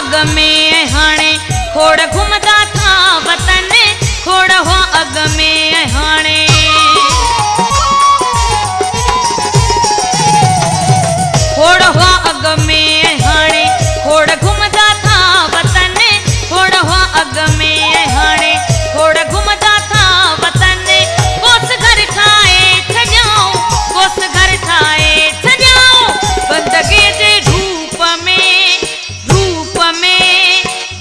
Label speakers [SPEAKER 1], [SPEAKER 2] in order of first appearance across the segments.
[SPEAKER 1] अग में हाणे खोड़ घुमदा था वतन खोड़ हो अग में हाणे खोड़ हो अग में हाणे खोड़ घुमदा था वतन खोड़ हो अग में हाणे खोड़ घुमदा था वतन गोस घर ठाए छजाऊं गोस घर ठाए छजाऊं बंदगी जे रूप में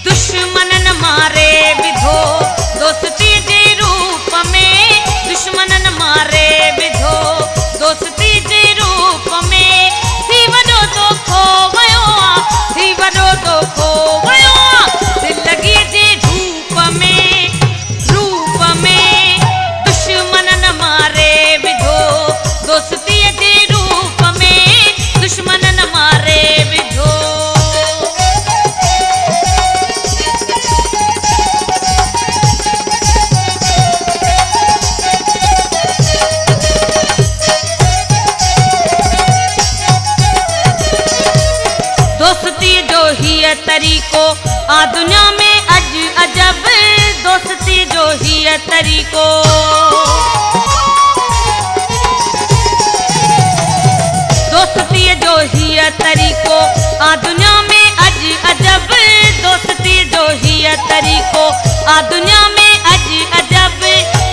[SPEAKER 1] दुश्मनन मारे विधो दोस्ती जे रूप में दुश्मनन मारे विधो दोस्ती जे रूप में थी वॾो तो खो वयो आ थी वॾो तो खो वयो आ दिलगी जे रूप में दुश्मनन मारे विधो दोस्ती जे रूप में दुश्मनन मारे विधो दोस्ती जो ही तरीको आ दुनिया में अज अजब दोस्ती जो ही तरीको दोस्ती जो ही तरीको आ दुनिया में अज अजब दोस्ती जो ही तरीको आ दुनिया में अज अजब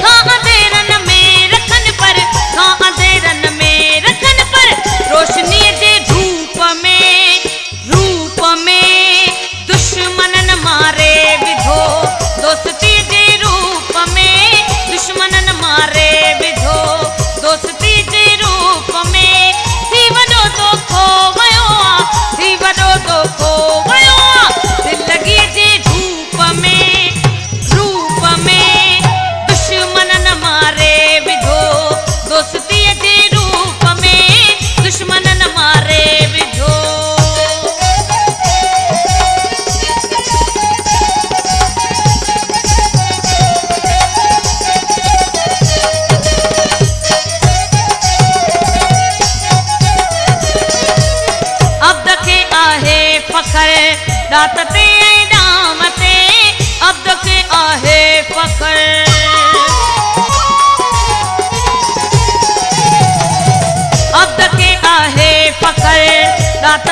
[SPEAKER 1] खां अंधेरन में रखन पर खां अंधेरन में रखन पर रोशनी जे धूप में दुश्मनन मारे विधो दोस्ती जे रूप में दुश्मनन मारे विधो दोस्ती जे रूप में थी वॾो तो खो वयो आ थी वॾो तो खो वयो आ दिलगी जे रूप में दुश्मनन मारे विधो दोस्ती जे रूप में दुश्मनन मारे विधो फखर दात ते दाम ते अब्द के आहे फखर अब्द के आहे फखर दात